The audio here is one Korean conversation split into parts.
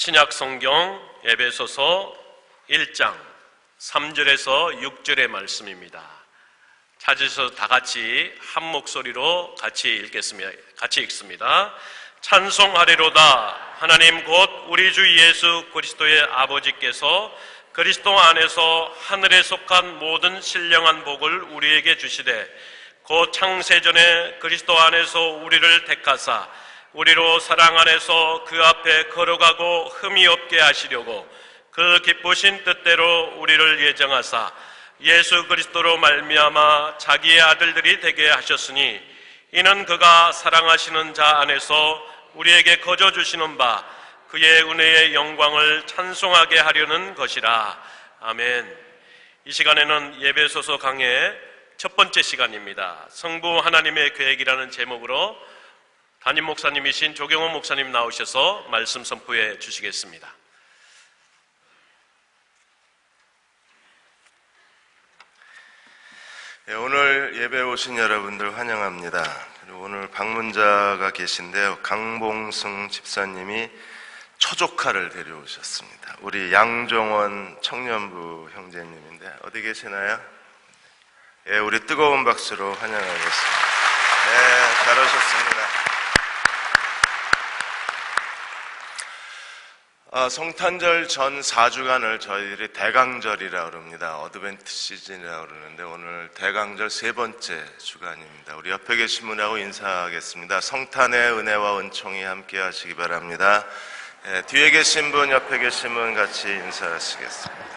신약 성경 에베소서 1장 3절에서 6절의 말씀입니다. 찾으셔서 다 같이 한 목소리로 같이 읽습니다. 찬송하리로다. 하나님 곧 우리 주 예수 그리스도의 아버지께서 그리스도 안에서 하늘에 속한 모든 신령한 복을 우리에게 주시되 곧 창세전에 그리스도 안에서 우리를 택하사 우리로 사랑 안에서 그 앞에 걸어가고 흠이 없게 하시려고 그 기쁘신 뜻대로 우리를 예정하사 예수 그리스도로 말미암아 자기의 아들들이 되게 하셨으니 이는 그가 사랑하시는 자 안에서 우리에게 거저 주시는 바 그의 은혜의 영광을 찬송하게 하려는 것이라. 아멘. 이 시간에는 에베소서 강의 첫 번째 시간입니다. 성부 하나님의 계획이라는 제목으로 담임 목사님이신 조경호 목사님 나오셔서 말씀 선포해 주시겠습니다. 오늘 예배 오신 여러분들 환영합니다. 그리고 오늘 방문자가 계신데요, 강봉승 집사님이 처조카를 데려오셨습니다. 우리 양종원 청년부 형제님인데 어디 계시나요? 예, 우리 뜨거운 박수로 환영하겠습니다. 네, 잘 오셨습니다. 성탄절 전 4주간을 저희들이 대강절이라고 그럽니다. 어드벤트 시즌이라고 그러는데 오늘 대강절 세 번째 주간입니다. 우리 옆에 계신 분하고 인사하겠습니다. 성탄의 은혜와 은총이 함께 하시기 바랍니다. 뒤에 계신 분, 옆에 계신 분 같이 인사하시겠습니다.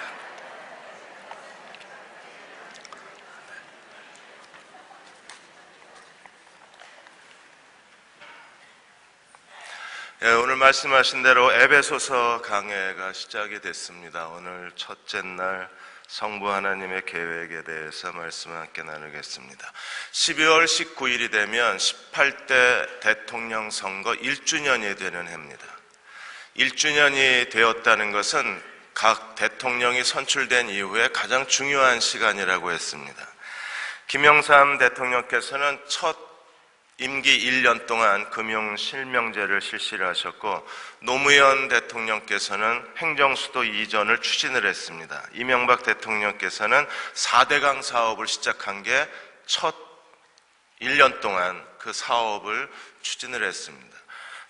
오늘 말씀하신 대로 에베소서 강해가 시작이 됐습니다. 오늘 첫째 날 성부 하나님의 계획에 대해서 말씀을 함께 나누겠습니다. 12월 19일이 되면 18대 대통령 선거 1주년이 되는 해입니다. 1주년이 되었다는 것은 각 대통령이 선출된 이후에 가장 중요한 시간이라고 했습니다. 김영삼 대통령께서는 첫 임기 1년 동안 금융실명제를 실시를 하셨고 노무현 대통령께서는 행정수도 이전을 추진을 했습니다. 이명박 대통령께서는 4대강 사업을 시작한 게 첫 1년 동안 그 사업을 추진을 했습니다.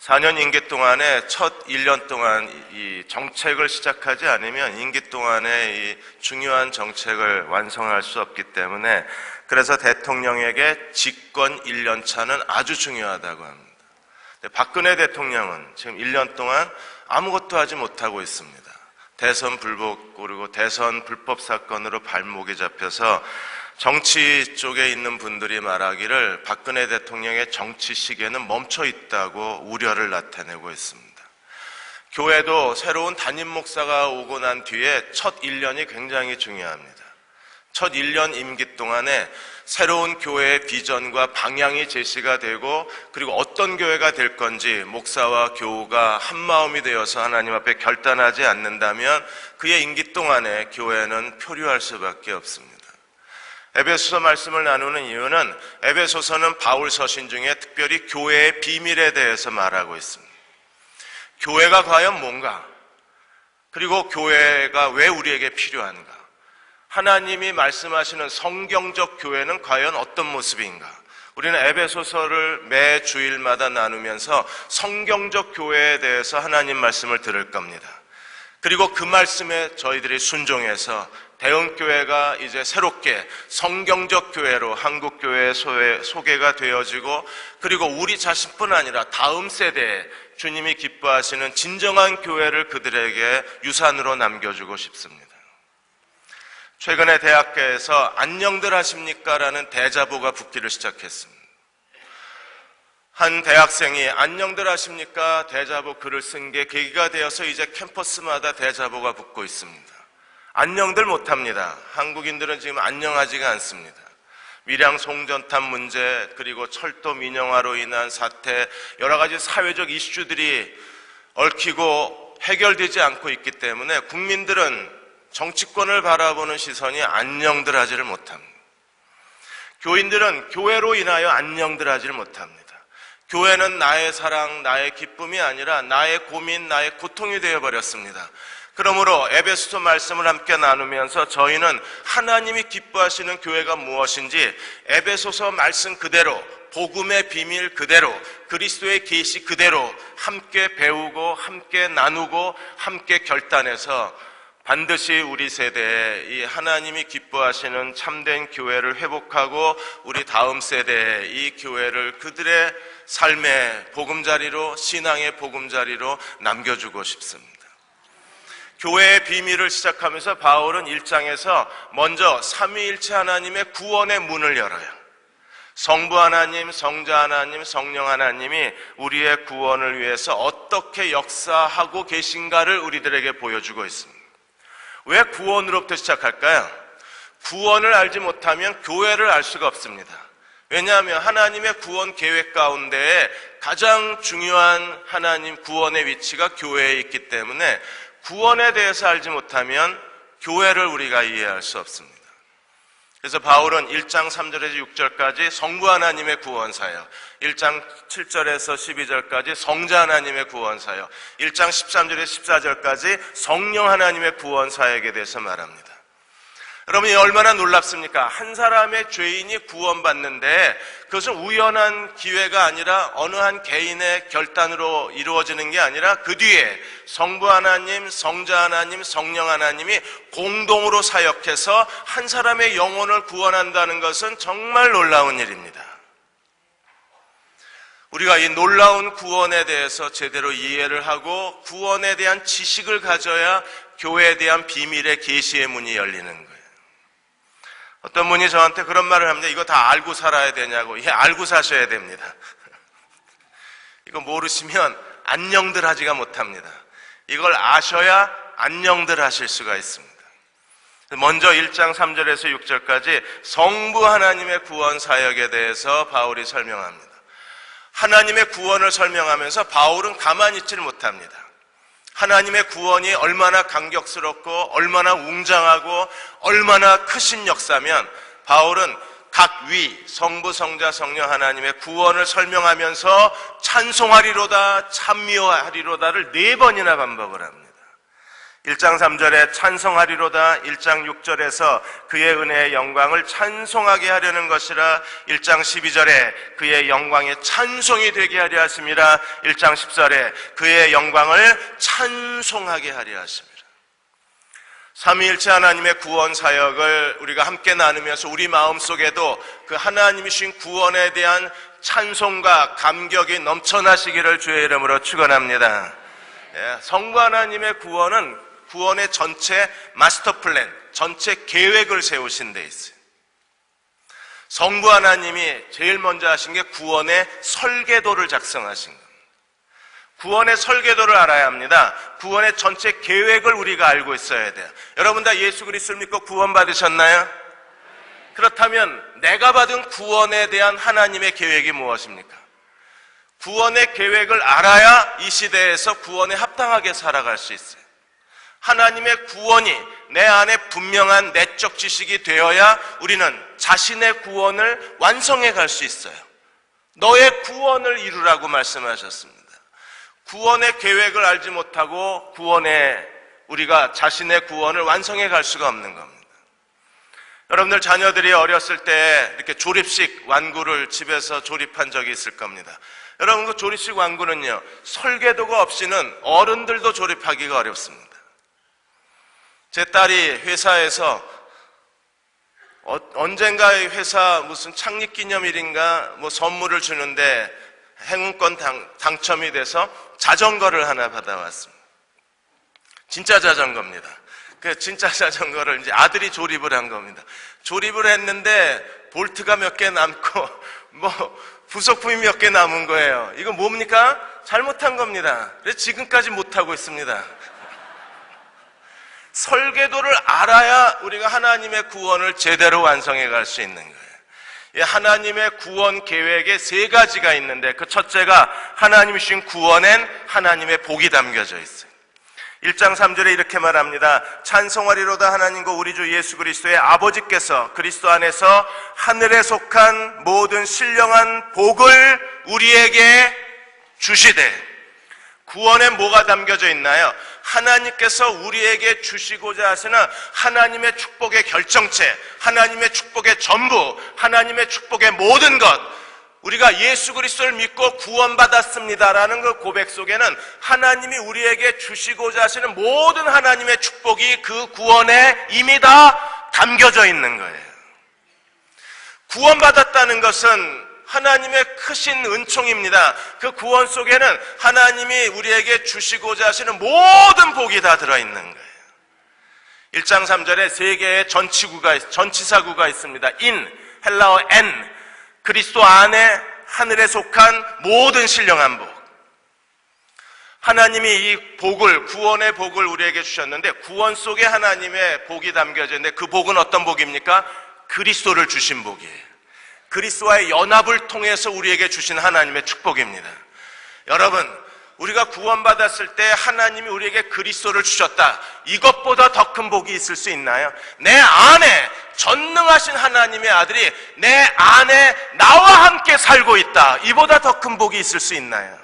4년 임기 동안에 첫 1년 동안 이 정책을 시작하지 않으면 임기 동안에 이 중요한 정책을 완성할 수 없기 때문에 그래서 대통령에게 집권 1년 차는 아주 중요하다고 합니다. 박근혜 대통령은 지금 1년 동안 아무것도 하지 못하고 있습니다. 대선 불복 그리고 대선 불법 사건으로 발목이 잡혀서 정치 쪽에 있는 분들이 말하기를 박근혜 대통령의 정치 시계는 멈춰 있다고 우려를 나타내고 있습니다. 교회도 새로운 담임 목사가 오고 난 뒤에 첫 1년이 굉장히 중요합니다. 첫 1년 임기 동안에 새로운 교회의 비전과 방향이 제시가 되고 그리고 어떤 교회가 될 건지 목사와 교우가 한마음이 되어서 하나님 앞에 결단하지 않는다면 그의 임기 동안에 교회는 표류할 수밖에 없습니다. 에베소서 말씀을 나누는 이유는 에베소서는 바울 서신 중에 특별히 교회의 비밀에 대해서 말하고 있습니다. 교회가 과연 뭔가? 그리고 교회가 왜 우리에게 필요한가? 하나님이 말씀하시는 성경적 교회는 과연 어떤 모습인가? 우리는 에베소서를 매 주일마다 나누면서 성경적 교회에 대해서 하나님 말씀을 들을 겁니다. 그리고 그 말씀에 저희들이 순종해서 대응교회가 이제 새롭게 성경적 교회로 한국교회에 소개가 되어지고 그리고 우리 자신뿐 아니라 다음 세대에 주님이 기뻐하시는 진정한 교회를 그들에게 유산으로 남겨주고 싶습니다. 최근에 대학교에서 안녕들 하십니까? 라는 대자보가 붙기를 시작했습니다. 한 대학생이 안녕들 하십니까? 대자보 글을 쓴 게 계기가 되어서 이제 캠퍼스마다 대자보가 붙고 있습니다. 안녕들 못합니다. 한국인들은 지금 안녕하지가 않습니다. 밀양 송전탑 문제 그리고 철도 민영화로 인한 사태 여러 가지 사회적 이슈들이 얽히고 해결되지 않고 있기 때문에 국민들은 정치권을 바라보는 시선이 안녕들 하지를 못합니다. 교인들은 교회로 인하여 안녕들 하지를 못합니다. 교회는 나의 사랑, 나의 기쁨이 아니라 나의 고민, 나의 고통이 되어버렸습니다. 그러므로 에베소서 말씀을 함께 나누면서 저희는 하나님이 기뻐하시는 교회가 무엇인지 에베소서 말씀 그대로, 복음의 비밀 그대로, 그리스도의 계시 그대로 함께 배우고 함께 나누고 함께 결단해서 반드시 우리 세대에 이 하나님이 기뻐하시는 참된 교회를 회복하고 우리 다음 세대에 이 교회를 그들의 삶의 보금자리로, 신앙의 보금자리로 남겨주고 싶습니다. 교회의 비밀을 시작하면서 바울은 1장에서 먼저 삼위일체 하나님의 구원의 문을 열어요. 성부 하나님, 성자 하나님, 성령 하나님이 우리의 구원을 위해서 어떻게 역사하고 계신가를 우리들에게 보여주고 있습니다. 왜 구원으로부터 시작할까요? 구원을 알지 못하면 교회를 알 수가 없습니다. 왜냐하면 하나님의 구원 계획 가운데 가장 중요한 하나님 구원의 위치가 교회에 있기 때문에 구원에 대해서 알지 못하면 교회를 우리가 이해할 수 없습니다. 그래서 바울은 1장 3절에서 6절까지 성부 하나님의 구원사역, 1장 7절에서 12절까지 성자 하나님의 구원사역, 1장 13절에서 14절까지 성령 하나님의 구원사역에 대해서 말합니다. 여러분이 얼마나 놀랍습니까? 한 사람의 죄인이 구원받는데 그것은 우연한 기회가 아니라 어느 한 개인의 결단으로 이루어지는 게 아니라 그 뒤에 성부 하나님, 성자 하나님, 성령 하나님이 공동으로 사역해서 한 사람의 영혼을 구원한다는 것은 정말 놀라운 일입니다. 우리가 이 놀라운 구원에 대해서 제대로 이해를 하고 구원에 대한 지식을 가져야 교회에 대한 비밀의 계시의 문이 열리는 거예요. 어떤 분이 저한테 그런 말을 합니다. 이거 다 알고 살아야 되냐고. 예, 알고 사셔야 됩니다. 이거 모르시면 안녕들 하지가 못합니다. 이걸 아셔야 안녕들 하실 수가 있습니다. 먼저 1장 3절에서 6절까지 성부 하나님의 구원 사역에 대해서 바울이 설명합니다. 하나님의 구원을 설명하면서 바울은 가만히 있지를 못합니다. 하나님의 구원이 얼마나 감격스럽고 얼마나 웅장하고 얼마나 크신 역사면 바울은 각 위, 성부, 성자, 성령 하나님의 구원을 설명하면서 찬송하리로다, 찬미하리로다를 4번이나 반복을 합니다. 1장 3절에 찬송하리로다, 1장 6절에서 그의 은혜의 영광을 찬송하게 하려는 것이라, 1장 12절에 그의 영광의 찬송이 되게 하려 하심이라, 1장 10절에 그의 영광을 찬송하게 하려 하심이라. 삼위일체 하나님의 구원 사역을 우리가 함께 나누면서 우리 마음속에도 그 하나님이 주신 구원에 대한 찬송과 감격이 넘쳐나시기를 주의 이름으로 축원합니다. 성부 하나님의 구원은 구원의 전체 마스터 플랜, 전체 계획을 세우신 데 있어요. 성부 하나님이 제일 먼저 하신 게 구원의 설계도를 작성하신 겁니다. 구원의 설계도를 알아야 합니다. 구원의 전체 계획을 우리가 알고 있어야 돼요. 여러분 다 예수 그리스도를 믿고 구원 받으셨나요? 그렇다면 내가 받은 구원에 대한 하나님의 계획이 무엇입니까? 구원의 계획을 알아야 이 시대에서 구원에 합당하게 살아갈 수 있어요. 하나님의 구원이 내 안에 분명한 내적 지식이 되어야 우리는 자신의 구원을 완성해 갈 수 있어요. 너의 구원을 이루라고 말씀하셨습니다. 구원의 계획을 알지 못하고 우리가 자신의 구원을 완성해 갈 수가 없는 겁니다. 여러분들 자녀들이 어렸을 때 이렇게 조립식 완구를 집에서 조립한 적이 있을 겁니다. 여러분 그 조립식 완구는요, 설계도가 없이는 어른들도 조립하기가 어렵습니다. 제 딸이 회사에서 언젠가의 회사 무슨 창립기념일인가 뭐 선물을 주는데 행운권 당첨이 돼서 자전거를 하나 받아왔습니다. 진짜 자전거입니다. 그 진짜 자전거를 이제 아들이 조립을 한 겁니다. 조립을 했는데 볼트가 몇 개 남고 뭐 부속품이 몇 개 남은 거예요. 이거 뭡니까? 잘못한 겁니다. 그래서 지금까지 못하고 있습니다. 설계도를 알아야 우리가 하나님의 구원을 제대로 완성해 갈 수 있는 거예요. 하나님의 구원 계획에 3가지가 있는데 그 첫째가 하나님이 주신 구원엔 하나님의 복이 담겨져 있어요. 1장 3절에 이렇게 말합니다. 찬송하리로다 하나님과 우리 주 예수 그리스도의 아버지께서 그리스도 안에서 하늘에 속한 모든 신령한 복을 우리에게 주시되. 구원에 뭐가 담겨져 있나요? 하나님께서 우리에게 주시고자 하시는 하나님의 축복의 결정체, 하나님의 축복의 전부, 하나님의 축복의 모든 것, 우리가 예수 그리스도를 믿고 구원받았습니다라는 그 고백 속에는 하나님이 우리에게 주시고자 하시는 모든 하나님의 축복이 그 구원에 이미 다 담겨져 있는 거예요. 구원받았다는 것은 하나님의 크신 은총입니다. 그 구원 속에는 하나님이 우리에게 주시고자 하시는 모든 복이 다 들어있는 거예요. 1장 3절에 세 개의 전치사구가 있습니다. in, 헬라어 en, 그리스도 안에 하늘에 속한 모든 신령한 복. 하나님이 이 복을, 구원의 복을 우리에게 주셨는데 구원 속에 하나님의 복이 담겨져 있는데 그 복은 어떤 복입니까? 그리스도를 주신 복이에요. 그리스도와의 연합을 통해서 우리에게 주신 하나님의 축복입니다. 여러분, 우리가 구원받았을 때 하나님이 우리에게 그리스도를 주셨다. 이것보다 더 큰 복이 있을 수 있나요? 내 안에 전능하신 하나님의 아들이 내 안에 나와 함께 살고 있다. 이보다 더 큰 복이 있을 수 있나요?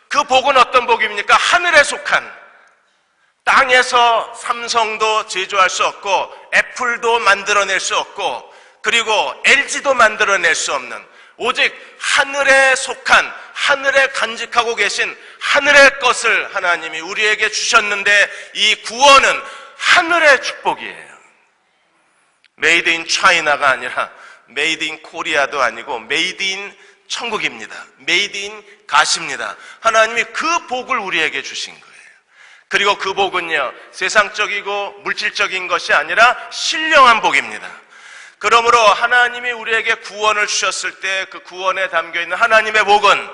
그 복은 어떤 복입니까? 하늘에 속한, 땅에서 삼성도 제조할 수 없고 애플도 만들어낼 수 없고 그리고 LG도 만들어낼 수 없는 오직 하늘에 속한, 하늘에 간직하고 계신 하늘의 것을 하나님이 우리에게 주셨는데 이 구원은 하늘의 축복이에요. 메이드 인 차이나가 아니라 메이드 인 코리아도 아니고 메이드 인 천국입니다. 메이드 인 가시입니다. 하나님이 그 복을 우리에게 주신 거예요. 그리고 그 복은요, 세상적이고 물질적인 것이 아니라 신령한 복입니다. 그러므로 하나님이 우리에게 구원을 주셨을 때 그 구원에 담겨있는 하나님의 복은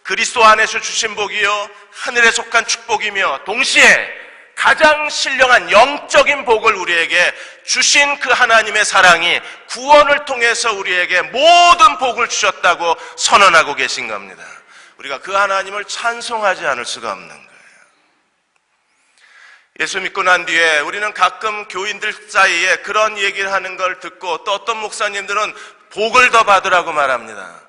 그리스도 안에서 주신 복이요 하늘에 속한 축복이며 동시에 가장 신령한 영적인 복을 우리에게 주신 그 하나님의 사랑이 구원을 통해서 우리에게 모든 복을 주셨다고 선언하고 계신 겁니다. 우리가 그 하나님을 찬송하지 않을 수가 없는 거예요. 예수 믿고 난 뒤에 우리는 가끔 교인들 사이에 그런 얘기를 하는 걸 듣고 또 어떤 목사님들은 복을 더 받으라고 말합니다.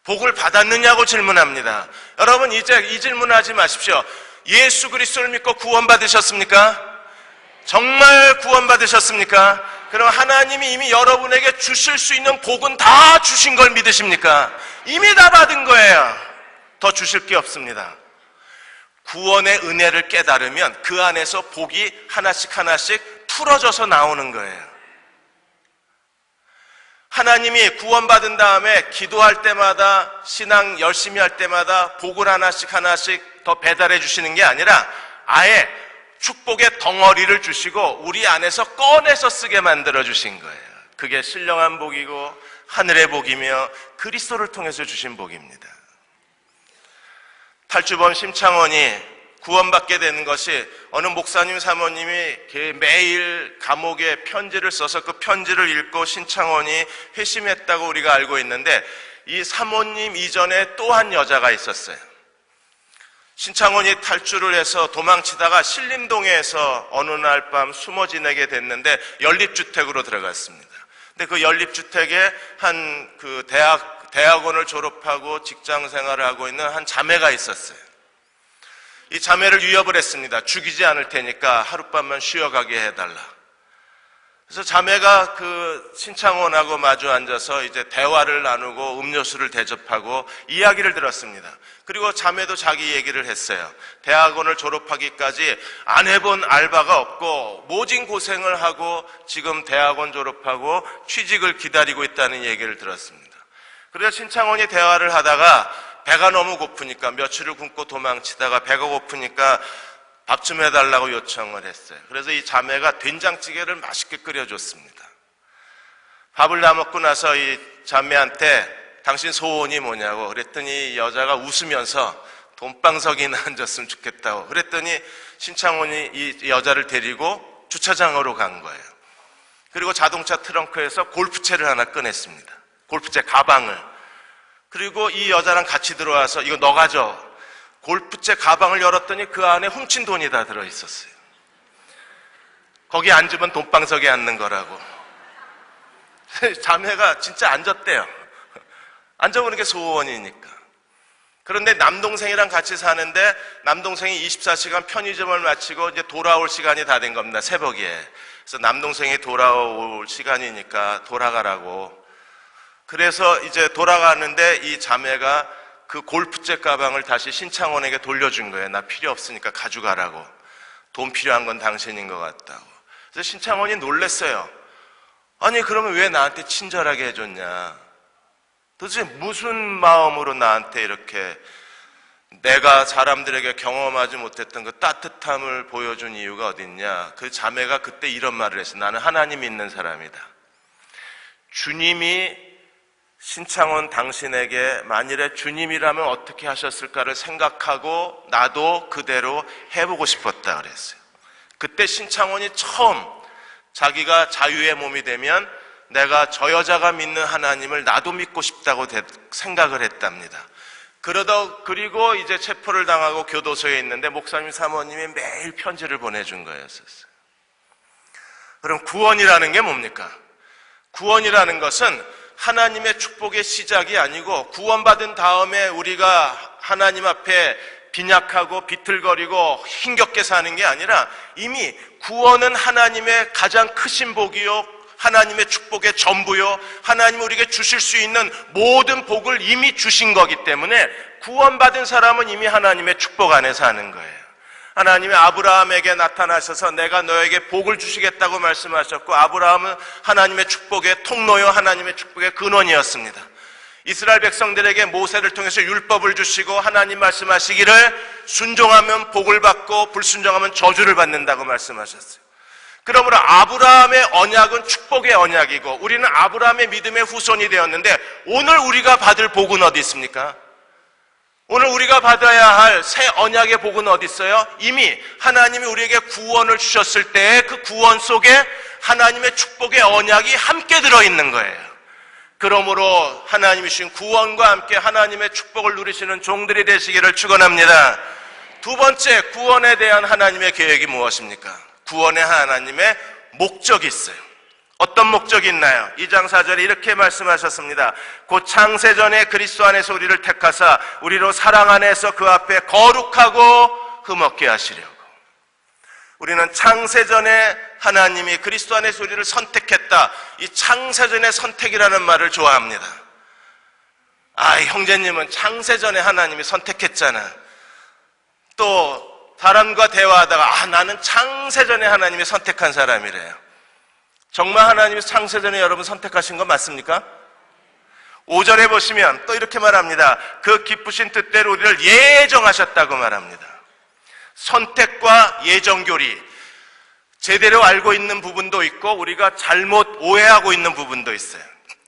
복을 받았느냐고 질문합니다. 여러분 이제 이 질문하지 마십시오. 예수 그리스도를 믿고 구원받으셨습니까? 정말 구원받으셨습니까? 그럼 하나님이 이미 여러분에게 주실 수 있는 복은 다 주신 걸 믿으십니까? 이미 다 받은 거예요. 더 주실 게 없습니다. 구원의 은혜를 깨달으면 그 안에서 복이 하나씩 하나씩 풀어져서 나오는 거예요. 하나님이 구원받은 다음에 기도할 때마다 신앙 열심히 할 때마다 복을 하나씩 하나씩 더 배달해 주시는 게 아니라 아예 축복의 덩어리를 주시고 우리 안에서 꺼내서 쓰게 만들어 주신 거예요. 그게 신령한 복이고 하늘의 복이며 그리스도를 통해서 주신 복입니다. 탈주범 심창원이 구원받게 되는 것이 어느 목사님 사모님이 매일 감옥에 편지를 써서 그 편지를 읽고 신창원이 회심했다고 우리가 알고 있는데 이 사모님 이전에 또 한 여자가 있었어요. 신창원이 탈주를 해서 도망치다가 신림동에서 어느 날 밤 숨어 지내게 됐는데 연립주택으로 들어갔습니다. 근데 그 연립주택에 한 그 대학원을 졸업하고 직장 생활을 하고 있는 한 자매가 있었어요. 이 자매를 위협을 했습니다. 죽이지 않을 테니까 하룻밤만 쉬어가게 해달라. 그래서 자매가 그 신창원하고 마주 앉아서 이제 대화를 나누고 음료수를 대접하고 이야기를 들었습니다. 그리고 자매도 자기 얘기를 했어요. 대학원을 졸업하기까지 안 해본 알바가 없고 모진 고생을 하고 지금 대학원 졸업하고 취직을 기다리고 있다는 얘기를 들었습니다. 그래서 신창원이 대화를 하다가 배가 너무 고프니까 며칠을 굶고 도망치다가 배가 고프니까 밥 좀 해달라고 요청을 했어요. 그래서 이 자매가 된장찌개를 맛있게 끓여줬습니다. 밥을 다 먹고 나서 이 자매한테 당신 소원이 뭐냐고 그랬더니 여자가 웃으면서 돈방석이나 앉았으면 좋겠다고 그랬더니 신창원이 이 여자를 데리고 주차장으로 간 거예요. 그리고 자동차 트렁크에서 골프채를 하나 꺼냈습니다. 골프채 가방을. 그리고 이 여자랑 같이 들어와서 이거 너 가져. 골프채 가방을 열었더니 그 안에 훔친 돈이 다 들어있었어요. 거기 앉으면 돈방석에 앉는 거라고. 자매가 진짜 앉았대요. 앉아보는 게 소원이니까. 그런데 남동생이랑 같이 사는데 남동생이 24시간 편의점을 마치고 이제 돌아올 시간이 다 된 겁니다. 새벽에. 그래서 남동생이 돌아올 시간이니까 돌아가라고. 그래서 이제 돌아가는데 이 자매가 그 골프채 가방을 다시 신창원에게 돌려준 거예요. 나 필요 없으니까 가져가라고. 돈 필요한 건 당신인 것 같다고. 그래서 신창원이 놀랬어요. 아니 그러면 왜 나한테 친절하게 해줬냐. 도대체 무슨 마음으로 나한테 이렇게 내가 사람들에게 경험하지 못했던 그 따뜻함을 보여준 이유가 어딨냐. 그 자매가 그때 이런 말을 했어요. 나는 하나님 믿는 사람이다. 주님이 신창원 당신에게 만일에 주님이라면 어떻게 하셨을까를 생각하고 나도 그대로 해보고 싶었다 그랬어요. 그때 신창원이 처음 자기가 자유의 몸이 되면 내가 저 여자가 믿는 하나님을 나도 믿고 싶다고 생각을 했답니다. 그리고 이제 체포를 당하고 교도소에 있는데 목사님 사모님이 매일 편지를 보내준 거였었어요. 그럼 구원이라는 게 뭡니까? 구원이라는 것은 하나님의 축복의 시작이 아니고 구원받은 다음에 우리가 하나님 앞에 빈약하고 비틀거리고 힘겹게 사는 게 아니라 이미 구원은 하나님의 가장 크신 복이요 하나님의 축복의 전부요 하나님 우리에게 주실 수 있는 모든 복을 이미 주신 거기 때문에 구원받은 사람은 이미 하나님의 축복 안에 사는 거예요. 하나님이 아브라함에게 나타나셔서 내가 너에게 복을 주시겠다고 말씀하셨고 아브라함은 하나님의 축복의 통로요 하나님의 축복의 근원이었습니다. 이스라엘 백성들에게 모세를 통해서 율법을 주시고 하나님 말씀하시기를 순종하면 복을 받고 불순종하면 저주를 받는다고 말씀하셨어요. 그러므로 아브라함의 언약은 축복의 언약이고 우리는 아브라함의 믿음의 후손이 되었는데 오늘 우리가 받을 복은 어디 있습니까? 오늘 우리가 받아야 할 새 언약의 복은 어디 있어요? 이미 하나님이 우리에게 구원을 주셨을 때 그 구원 속에 하나님의 축복의 언약이 함께 들어있는 거예요. 그러므로 하나님이 주신 구원과 함께 하나님의 축복을 누리시는 종들이 되시기를 축원합니다. 두 번째, 구원에 대한 하나님의 계획이 무엇입니까? 구원에 하나님의 목적이 있어요. 어떤 목적이 있나요? 2장 4절에 이렇게 말씀하셨습니다. 곧 창세전에 그리스도 안에서 우리를 택하사 우리로 사랑 안에서 그 앞에 거룩하고 흠없게 하시려고. 우리는 창세전에 하나님이 그리스도 안에서 우리를 선택했다. 이 창세전의 선택이라는 말을 좋아합니다. 형제님은 창세전에 하나님이 선택했잖아. 또 사람과 대화하다가 나는 창세전에 하나님이 선택한 사람이래요. 정말 하나님이 창세전에 여러분 선택하신 거 맞습니까? 5절에 보시면 또 이렇게 말합니다. 그 기쁘신 뜻대로 우리를 예정하셨다고 말합니다. 선택과 예정교리, 제대로 알고 있는 부분도 있고 우리가 잘못 오해하고 있는 부분도 있어요.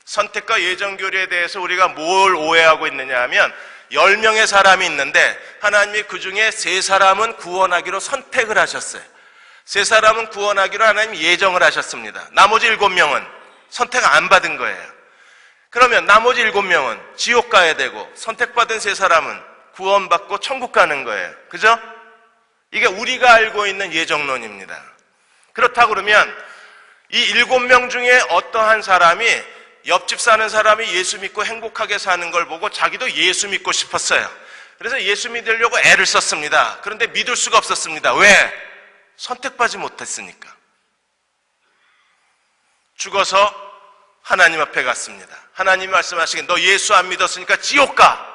선택과 예정교리에 대해서 우리가 뭘 오해하고 있느냐 하면 10명의 사람이 있는데 하나님이 그 중에 3사람은 구원하기로 선택을 하셨어요. 3사람은 구원하기로 하나님이 예정을 하셨습니다. 나머지 7명은 선택 안 받은 거예요. 그러면 나머지 7명은 지옥 가야 되고 선택받은 3사람은 구원받고 천국 가는 거예요. 그죠? 이게 우리가 알고 있는 예정론입니다. 그렇다고 그러면 이 7명 중에 어떠한 사람이 옆집 사는 사람이 예수 믿고 행복하게 사는 걸 보고 자기도 예수 믿고 싶었어요. 그래서 예수 믿으려고 애를 썼습니다. 그런데 믿을 수가 없었습니다. 왜? 선택받지 못했으니까. 죽어서 하나님 앞에 갔습니다. 하나님 말씀하시기에 너 예수 안 믿었으니까 지옥 가.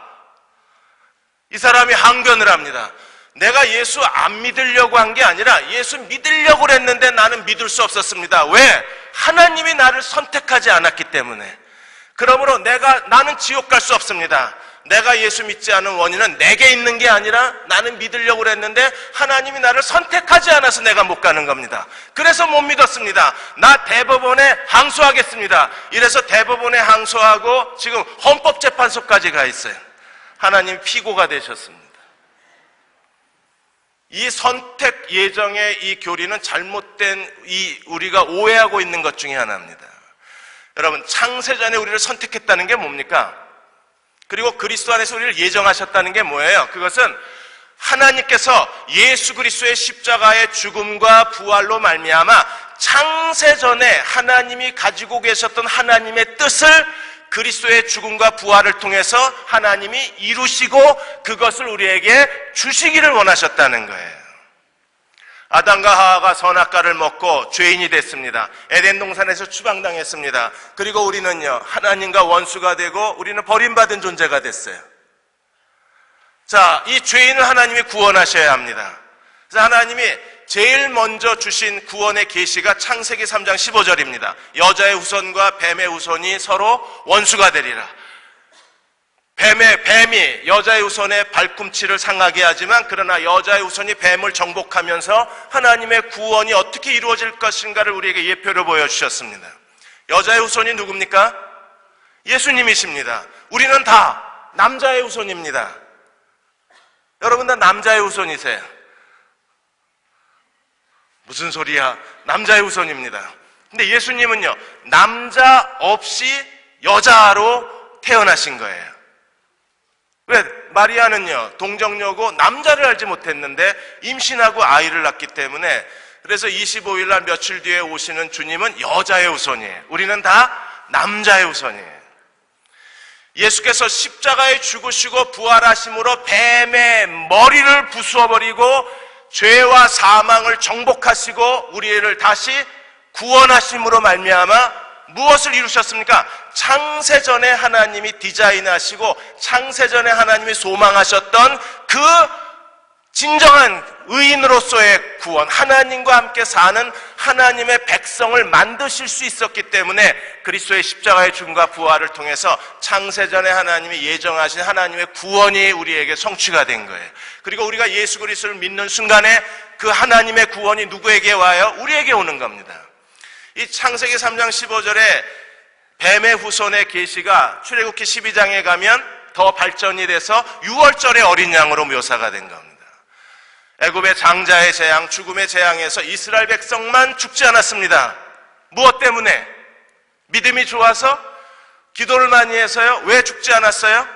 이 사람이 항변을 합니다. 내가 예수 안 믿으려고 한 게 아니라 예수 믿으려고 했는데 나는 믿을 수 없었습니다. 왜? 하나님이 나를 선택하지 않았기 때문에. 그러므로 나는 지옥 갈 수 없습니다. 내가 예수 믿지 않은 원인은 내게 있는 게 아니라 나는 믿으려고 했는데 하나님이 나를 선택하지 않아서 내가 못 가는 겁니다. 그래서 못 믿었습니다. 나 대법원에 항소하겠습니다. 이래서 대법원에 항소하고 지금 헌법재판소까지 가 있어요. 하나님 피고가 되셨습니다. 이 선택 예정의 이 교리는 잘못된 우리가 오해하고 있는 것 중에 하나입니다. 여러분, 창세전에 우리를 선택했다는 게 뭡니까? 그리고 그리스도 안에서 우리를 예정하셨다는 게 뭐예요? 그것은 하나님께서 예수 그리스도의 십자가의 죽음과 부활로 말미암아 창세전에 하나님이 가지고 계셨던 하나님의 뜻을 그리스도의 죽음과 부활을 통해서 하나님이 이루시고 그것을 우리에게 주시기를 원하셨다는 거예요. 아담과 하와가 선악과를 먹고 죄인이 됐습니다. 에덴 동산에서 추방당했습니다. 그리고 우리는요, 하나님과 원수가 되고 우리는 버림받은 존재가 됐어요. 자, 이 죄인을 하나님이 구원하셔야 합니다. 그래서 하나님이 제일 먼저 주신 구원의 계시가 창세기 3장 15절입니다. 여자의 후손과 뱀의 후손이 서로 원수가 되리라. 뱀이 여자의 후손의 발꿈치를 상하게 하지만 그러나 여자의 후손이 뱀을 정복하면서 하나님의 구원이 어떻게 이루어질 것인가를 우리에게 예표로 보여주셨습니다. 여자의 후손이 누굽니까? 예수님이십니다. 우리는 다 남자의 후손입니다. 여러분 다 남자의 후손이세요. 무슨 소리야? 남자의 후손입니다. 근데 예수님은요, 남자 없이 여자로 태어나신 거예요. 왜? 마리아는요, 동정녀고 남자를 알지 못했는데 임신하고 아이를 낳기 때문에, 그래서 25일 날 며칠 뒤에 오시는 주님은 여자의 후손이에요. 우리는 다 남자의 후손이에요. 예수께서 십자가에 죽으시고 부활하심으로 뱀의 머리를 부수어버리고 죄와 사망을 정복하시고 우리를 다시 구원하심으로 말미암아 무엇을 이루셨습니까? 창세전에 하나님이 디자인하시고 창세전에 하나님이 소망하셨던 그 진정한 의인으로서의 구원, 하나님과 함께 사는 하나님의 백성을 만드실 수 있었기 때문에 그리스도의 십자가의 죽음과 부활을 통해서 창세전에 하나님이 예정하신 하나님의 구원이 우리에게 성취가 된 거예요. 그리고 우리가 예수 그리스도를 믿는 순간에 그 하나님의 구원이 누구에게 와요? 우리에게 오는 겁니다. 이 창세기 3장 15절에 뱀의 후손의 계시가 출애굽기 12장에 가면 더 발전이 돼서 6월절의 어린 양으로 묘사가 된 겁니다. 애굽의 장자의 재앙, 죽음의 재앙에서 이스라엘 백성만 죽지 않았습니다. 무엇 때문에? 믿음이 좋아서? 기도를 많이 해서요? 왜 죽지 않았어요?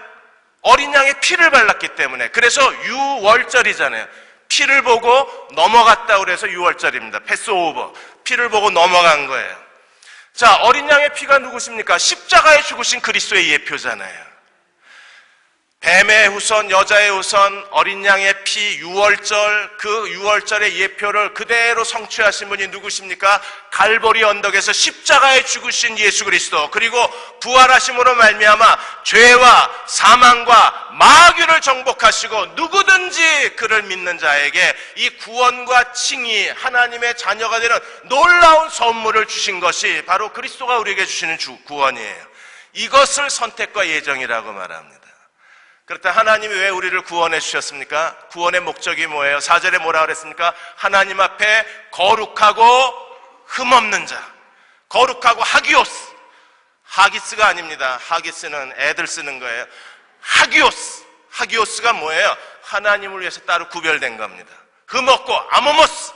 어린 양의 피를 발랐기 때문에. 그래서 6월절이잖아요. 피를 보고 넘어갔다 그래서 6월절입니다. 패스오버. 피를 보고 넘어간 거예요. 자, 어린 양의 피가 누구십니까? 십자가에 죽으신 그리스도의 예표잖아요. 뱀의 후손, 여자의 후손, 어린 양의 피, 6월절, 그 6월절의 예표를 그대로 성취하신 분이 누구십니까? 갈보리 언덕에서 십자가에 죽으신 예수 그리스도, 그리고 부활하심으로 말미암아 죄와 사망과 마귀를 정복하시고 누구든지 그를 믿는 자에게 이 구원과 칭의, 하나님의 자녀가 되는 놀라운 선물을 주신 것이 바로 그리스도가 우리에게 주시는 구원이에요. 이것을 선택과 예정이라고 말합니다. 그렇다 하나님이 왜 우리를 구원해 주셨습니까? 구원의 목적이 뭐예요? 4절에 뭐라 그랬습니까? 하나님 앞에 거룩하고 흠없는 자. 거룩하고 하기오스. 하기스가 아닙니다. 하기스는 애들 쓰는 거예요. 하기오스. 하기오스가 뭐예요? 하나님을 위해서 따로 구별된 겁니다. 흠없고 아모모스.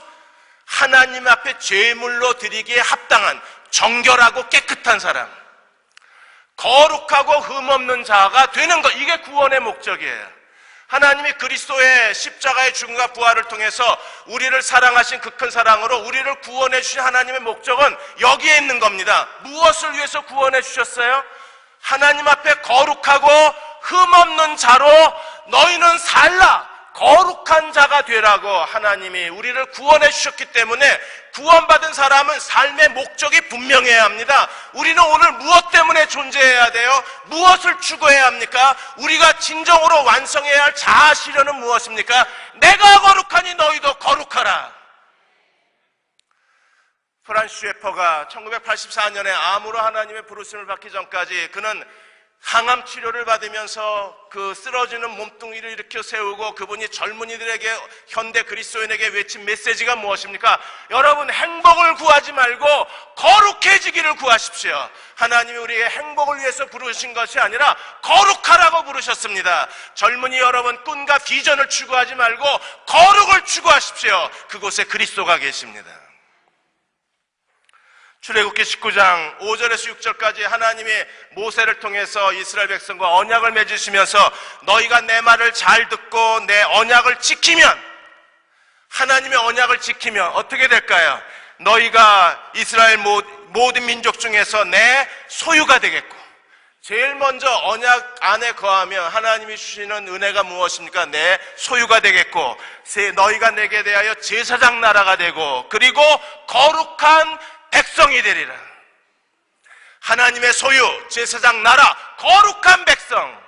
하나님 앞에 제물로 드리기에 합당한 정결하고 깨끗한 사람. 거룩하고 흠없는 자가 되는 것, 이게 구원의 목적이에요. 하나님이 그리스도의 십자가의 죽음과 부활을 통해서 우리를 사랑하신 그 큰 사랑으로 우리를 구원해 주신 하나님의 목적은 여기에 있는 겁니다. 무엇을 위해서 구원해 주셨어요? 하나님 앞에 거룩하고 흠없는 자로 너희는 살라, 거룩한 자가 되라고 하나님이 우리를 구원해 주셨기 때문에 구원받은 사람은 삶의 목적이 분명해야 합니다. 우리는 오늘 무엇 때문에 존재해야 돼요? 무엇을 추구해야 합니까? 우리가 진정으로 완성해야 할 자아 실현은 무엇입니까? 내가 거룩하니 너희도 거룩하라. 프란시스 셰퍼가 1984년에 암으로 하나님의 부르심을 받기 전까지 그는 항암 치료를 받으면서 그 쓰러지는 몸뚱이를 일으켜 세우고 그분이 젊은이들에게, 현대 그리스도인에게 외친 메시지가 무엇입니까? 여러분, 행복을 구하지 말고 거룩해지기를 구하십시오. 하나님이 우리의 행복을 위해서 부르신 것이 아니라 거룩하라고 부르셨습니다. 젊은이 여러분, 꿈과 비전을 추구하지 말고 거룩을 추구하십시오. 그곳에 그리스도가 계십니다. 출애굽기 19장 5절에서 6절까지 하나님이 모세를 통해서 이스라엘 백성과 언약을 맺으시면서 너희가 내 말을 잘 듣고 내 언약을 지키면, 하나님의 언약을 지키면 어떻게 될까요? 너희가 이스라엘 모든 민족 중에서 내 소유가 되겠고, 제일 먼저 언약 안에 거하면 하나님이 주시는 은혜가 무엇입니까? 내 소유가 되겠고, 너희가 내게 대하여 제사장 나라가 되고, 그리고 거룩한 백성이 되리라. 하나님의 소유, 제사장 나라, 거룩한 백성.